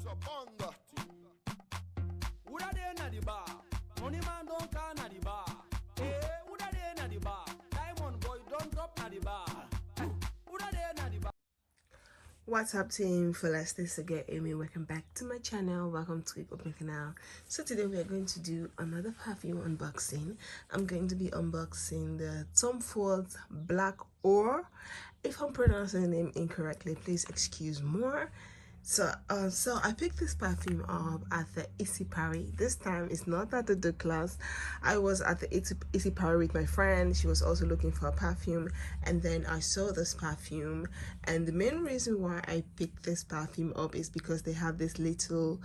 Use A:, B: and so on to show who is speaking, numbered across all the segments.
A: Uda de na the bar. Money man don't call na the bar. Eh, uda de na the bar. Diamond boy don't drop na the bar. Uda de na the bar.
B: What's up, TeamFullest? This is again Amy. Welcome back to my channel. Welcome to my canal. So today we are going to do another perfume unboxing. I'm going to be unboxing the TeamFullest Black Or. If I'm pronouncing the name incorrectly, please excuse more. So I picked this perfume up at the Easy Party. This time it's not at the Douglas. I was at the Easy Party with my friend. She was also looking for a perfume, and then I saw this perfume. And the main reason why I picked this perfume up is because they have this little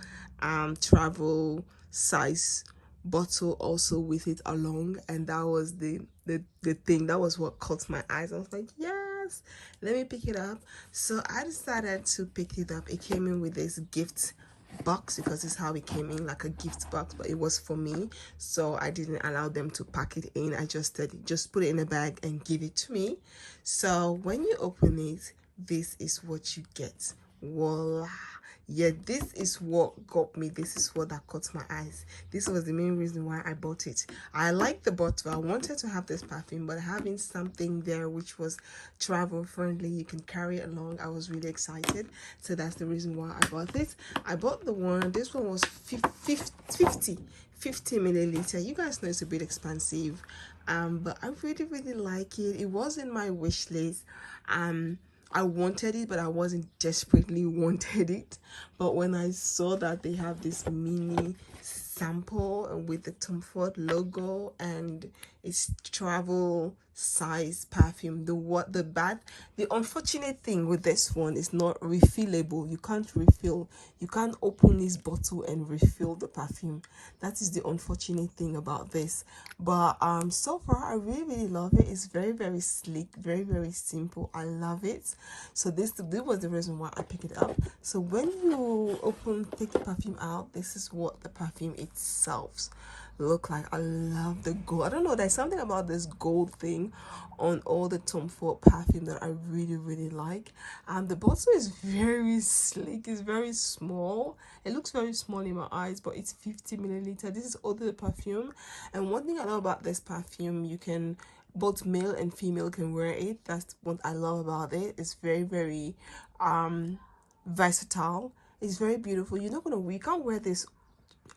B: travel size bottle also with it along, and that was the thing that was what caught my eyes. I was like, yes, let me pick it up. So I decided to pick it up. It came in with this gift box because this is how it came in, like a gift box, but it was for me, so I didn't allow them to pack it in. I just said just put it in a bag and give it to me. So when you open it, this is what you get. Voila. Yeah, this is what got me. This is what that caught my eyes. This was the main reason why I bought it. I liked the bottle. I wanted to have this perfume, but having something there which was travel friendly, you can carry it along, I was really excited. So that's the reason why I bought this. I bought the one, this one was 50 milliliter. You guys know it's a bit expensive, but I really like it. It was in my wish list. I wanted it, but I wasn't desperately wanted it. But when I saw that they have this mini sample with the TeamFullest logo and it's travel size perfume, the unfortunate thing with this one is not refillable. You can't refill. You can't open this bottle and refill the perfume. That is the unfortunate thing about this. But so far I really love it. It's very sleek, very simple. I love it. So this was the reason why I picked it up. So when you take the perfume out, this is what the perfume itself look like. I love the gold. I don't know, there's something about this gold thing on all the TeamFullest perfume that I really like. And the bottle is very sleek. It's very small. It looks very small in my eyes, but it's 50 milliliter. This is all the perfume. And one thing I know about this perfume, you can both male and female can wear it. That's what I love about it. It's very versatile. It's very beautiful. You can't wear this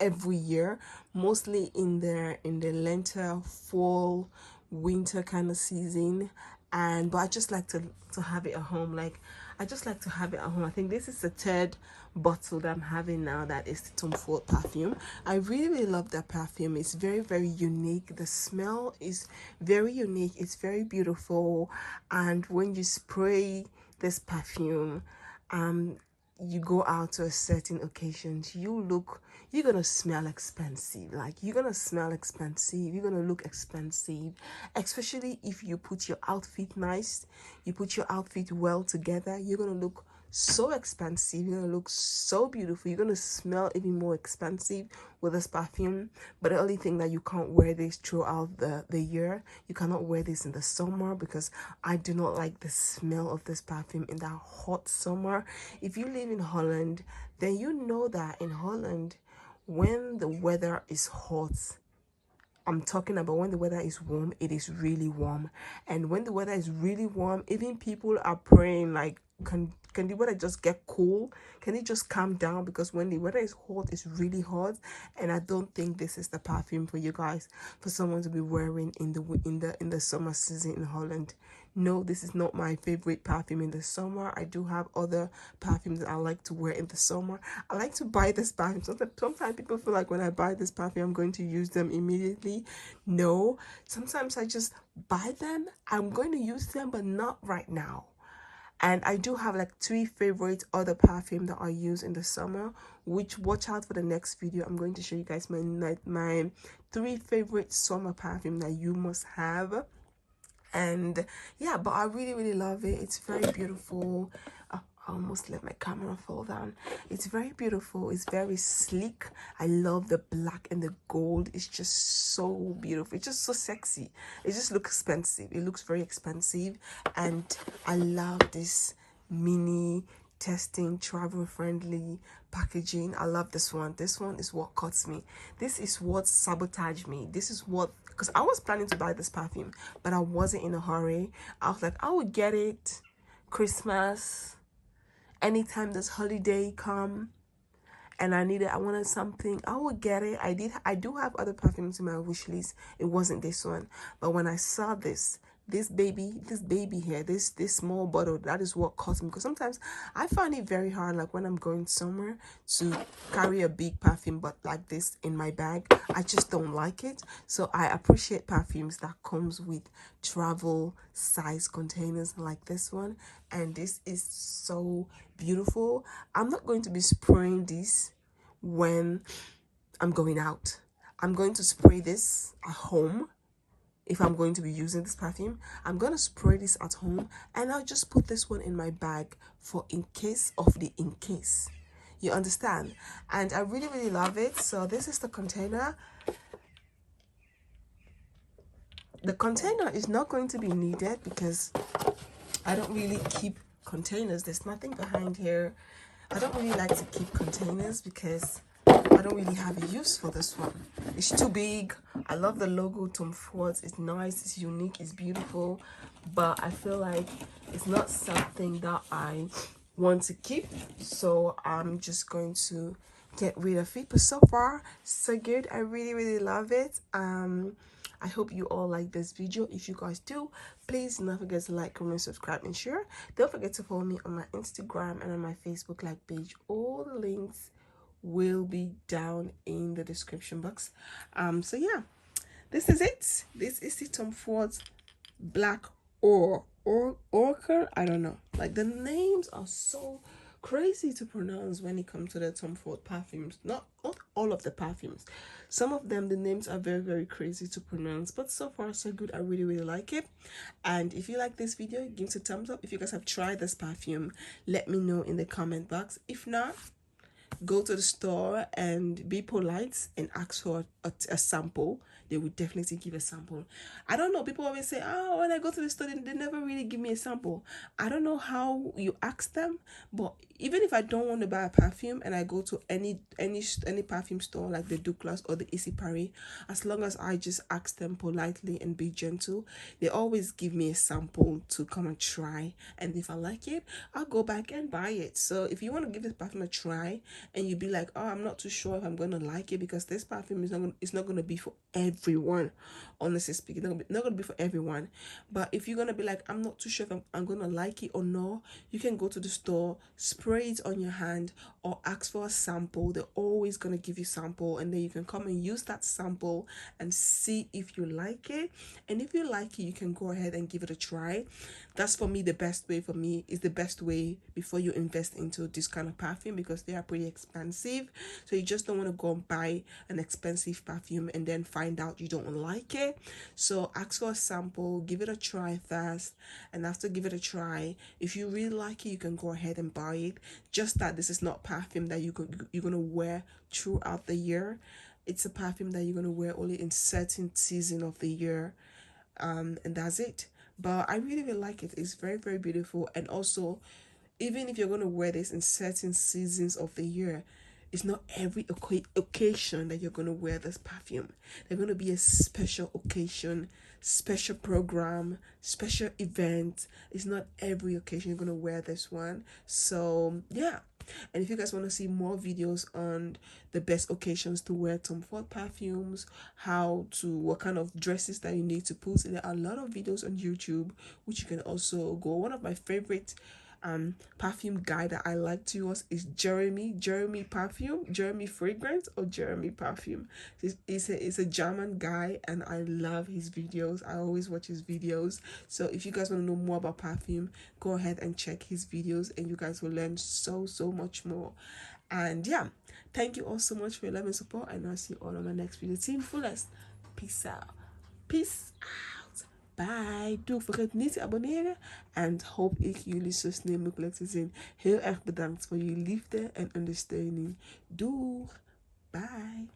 B: every year, mostly in the winter, fall, winter kind of season. But I just like to have it at home. Like, I just like to have it at home. I think this is the third bottle that I'm having now that is the TeamFullest perfume. I really love that perfume. It's very unique. The smell is very unique. It's very beautiful. And when you spray this perfume, you go out to a certain occasions, you're gonna smell expensive. Like, you're gonna smell expensive, you're gonna look expensive, especially if you put your outfit nice, you put your outfit well together. You're gonna look so expensive, you're gonna look so beautiful, you're gonna smell even more expensive with this perfume. But the only thing that you can't wear this throughout the year, you cannot wear this in the summer, because I do not like the smell of this perfume in that hot summer. If you live in Holland, then you know that in Holland, when the weather is hot, I'm talking about when the weather is warm, it is really warm. And when the weather is really warm, even people are praying like, can the weather just get cool? Can it just calm down? Because when the weather is hot, it's really hot. And I don't think this is the perfume for you guys, for someone to be wearing in the summer season in Holland. No, this is not my favorite perfume in the summer. I do have other perfumes that I like to wear in the summer. I like to buy this perfume. Sometimes people feel like when I buy this perfume, I'm going to use them immediately. No, sometimes I just buy them. I'm going to use them, but not right now. And I do have like 3 favorite other perfume that I use in the summer, which watch out for the next video. I'm going to show you guys my 3 favorite summer perfume that you must have. And yeah, but I really love it. It's very beautiful. I almost let my camera fall down. It's very beautiful. It's very sleek. I love the black and the gold. It's just so beautiful. It's just so sexy. It just looks expensive. It looks very expensive. And I love this mini testing, travel friendly packaging. I love this one. This one is what cuts me. This is what sabotaged me. This is what, because I was planning to buy this perfume, but I wasn't in a hurry. I was like, I will get it Christmas, anytime this holiday come and I wanted something, I would get it. I do have other perfumes in my wish list. It wasn't this one, but when I saw this baby here, this small bottle, that is what caught me, because sometimes I find it very hard, like when I'm going somewhere, to carry a big perfume but like this in my bag. I just don't like it. So I appreciate perfumes that comes with travel size containers like this one, and this is so beautiful. I'm not going to be spraying this when I'm going out. I'm going to spray this at home. If I'm going to be using this perfume, I'm going to spray this at home, and I'll just put this one in my bag for in case of the in case. You understand? And I really, really love it. So this is the container. The container is not going to be needed because I don't really keep containers. There's nothing behind here. I don't really like to keep containers because I don't really have a use for this one. It's too big. I love the logo, TeamFullest. It's nice, it's unique, it's beautiful, but I feel like it's not something that I want to keep, so I'm just going to get rid of it. But so far so good. I really, really love it. I hope you all like this video. If you guys do, please do not forget to like, comment, subscribe, and share. Don't forget to follow me on my Instagram and on my Facebook like page. All the links will be down in the description box. So yeah, this is it. This is the TeamFullest Black Orchid. I don't know, like the names are so crazy to pronounce when it comes to the TeamFullest perfumes. Not all of the perfumes, some of them, the names are very, very crazy to pronounce, but so far so good. I really, really like it. And if you like this video, give it a thumbs up. If you guys have tried this perfume, let me know in the comment box. If not, go to the store and be polite and ask for a sample. They would definitely give a sample. I don't know, people always say, oh, when I go to the store, they never really give me a sample. I don't know how you ask them, but even if I don't want to buy a perfume and I go to any perfume store like the Douglas or the Easy Paris, as long as I just ask them politely and be gentle, they always give me a sample to come and try. And if I like it, I'll go back and buy it. So if you want to give this perfume a try and you be like, oh, I'm not too sure if I'm going to like it, because this perfume is not going to be for everyone, honestly speaking. Not going to be for everyone. But if you're going to be like, I'm not too sure if I'm going to like it or no, you can go to the store, spray it on your hand, or ask for a sample. They're always going to give you sample, and then you can come and use that sample and see if you like it. And if you like it, you can go ahead and give it a try. That's for me the best way. For me is the best way before you invest into this kind of perfume, because they are pretty expensive. So you just don't want to go and buy an expensive perfume and then find out you don't like it. So ask for a sample, give it a try first, and after give it a try, if you really like it, you can go ahead and buy it. Just that this is not perfume that you're gonna wear throughout the year. It's a perfume that you're gonna wear only in certain season of the year, and that's it. But I really, really like it. It's very, very beautiful. And also, even if you're going to wear this in certain seasons of the year, it's not every occasion that you're going to wear this perfume. There's going to be a special occasion, special program, special event. It's not every occasion you're going to wear this one. So yeah. And if you guys want to see more videos on the best occasions to wear TeamFullest perfumes, what kind of dresses that you need to put, there are a lot of videos on YouTube which you can also go. One of my favorite perfume guy that I like to use is Jeremy Perfume, Jeremy Fragrance, or Jeremy Perfume. He's a German guy, and I love his videos. I always watch his videos. So if you guys want to know more about perfume, go ahead and check his videos, and you guys will learn so much more. And yeah, thank you all so much for your love and support, and I'll see you all on my next video. TeamFullest, peace out. Peace out. Bye. Doe vergeet niet te abonneren. En hoop ik jullie zo snel mogelijk te zien. Heel erg bedankt voor jullie liefde en ondersteuning. Doeg. Bye.